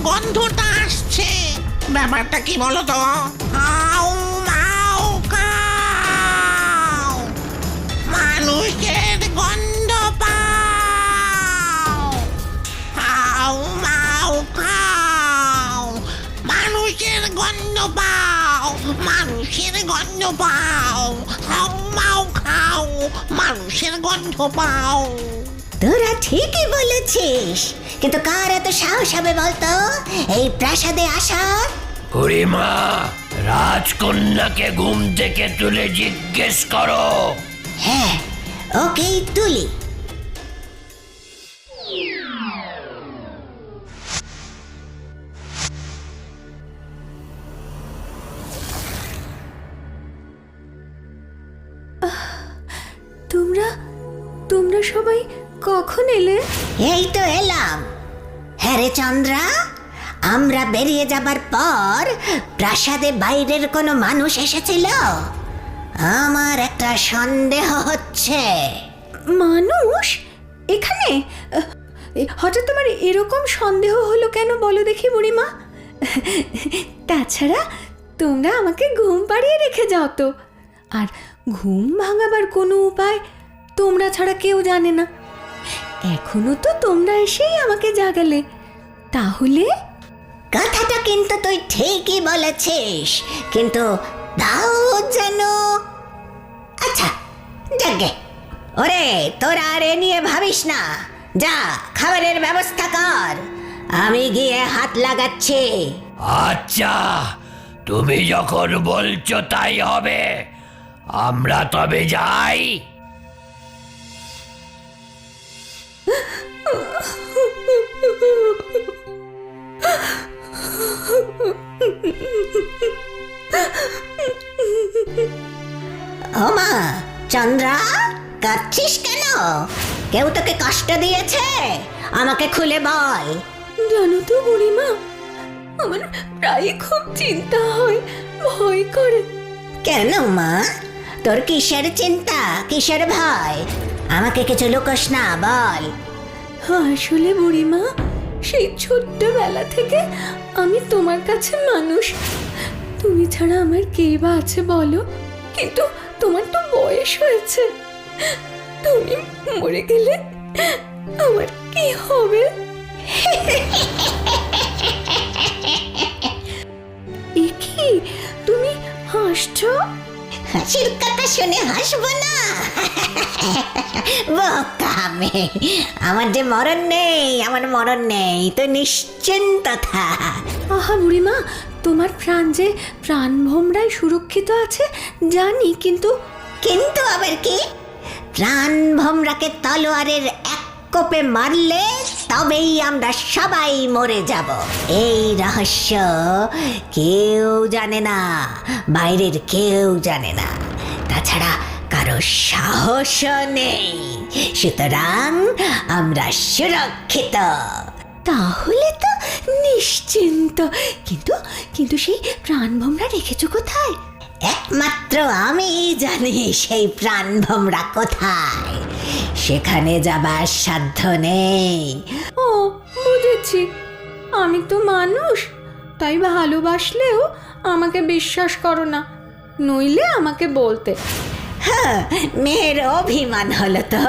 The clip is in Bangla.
গন্ধটা আসছে। ব্যাপারটা কি বলো তো? আউ মাউ কাউ, মানুষের গন্ধ পাও। আউ মাউ কাউ, মানুষের গন্ধ পাও, মানুষের গন্ধ পাও। আউ মাউ খাও, মানুষের গন্ধ পাও। তোরা ঠিকই বলেছিস, কিন্তু কার এত সাহস হবে বলতো এই প্রাসাদে আসার? বুড়িমা, রাজকন্যাকে ঘুম থেকে তুলে জিজ্ঞেস করো। হ্যাঁ, ওকেই তুলি। তোমরা সবাই কখন এলে? এই তো এলাম। হ্যাঁ রে চন্দ্রা, আমরা বেরিয়ে যাবার পর প্রাসাদে বাইরের কোনো মানুষ এসেছিল? আমার একটা সন্দেহ হচ্ছে। মানুষ এখানে? হঠাৎ তোমার এরকম সন্দেহ হলো কেন বলো দেখি বুড়িমা? তাছাড়া তোমরা আমাকে ঘুম পাড়িয়ে রেখে যাও তো, আর ঘুম ভাঙাবার কোনো উপায় তোমরা ছাড়া কেউ জানে না। এখনো তো তোমরা এসেই আমাকে জাগালে, তাহলে? কথাটা কিন্তু তুই ঠিকই বলেছিস, কিন্তু তাও যেন। আচ্ছা যাগে, ওরে তোরা আর এ নিয়ে ভাবিস না, যা খাবারের ব্যবস্থা কর, আমি গিয়ে হাত লাগাচ্ছি। আচ্ছা, তুমি যখন বলছো তাই হবে। আমরা তবে যাই। ও মা চন্দ্রা, কাঁদছিস কেন? কেউ তোকে কষ্ট দিয়েছে? আমাকে খুলে বল। জানো তো বুড়িমা, আমার প্রায় খুব চিন্তা হয়, ভয় করে। কেন মা, তোর কিসের চিন্তা, কিসের ভয়? আমাকে কিছু লুকোস না, বল। আসলে বুড়িমা, সেই ছোট্টবেলা থেকে আমি তোমার কাছে মানুষ। তুমি ছাড়া আমার কে বা আছে বলো? কিন্তু তোমার তো বয়স হয়েছে, তুমি মরে গেলে আমার কি হবে? এ কি, তুমি হাসছো? হাসির কথা শুনে হাসবো না? বোকা মেয়ে, আমার যে মরণ নেই, আমার মরণ নেই, তো নিশ্চিন্ত থাক। আহা বুড়িমা, তোমার প্রাণ যে প্রাণভোমরায় সুরক্ষিত আছে জানি, কিন্তু কিন্তু আবার কি? প্রাণ ভোমরাকে তলোয়ারের এক কোপে মারলে তবেই আমরা সবাই মরে যাব। এই রহস্য কেউ জানে না, বাইরের কেউ জানে না, তাছাড়া কারো সাহস নেই, সুতরাং আমরা সুরক্ষিত। তাহলে তো নিশ্চিন্ত। কিন্তু কিন্তু সেই প্রাণভোমরা রেখেছো কোথায়? একমাত্র আমি জানি সেই প্রাণ ভোমরা কোথায়, সেখানে যাবার সাধ্য নেই। ও বুঝেছি, আমি তো মানুষ, তাই ভালোবাসলেও আমাকে বিশ্বাস করো না, নইলে আমাকে বলতে। হ্যাঁ, মেয়ের অভিমান হলো তো।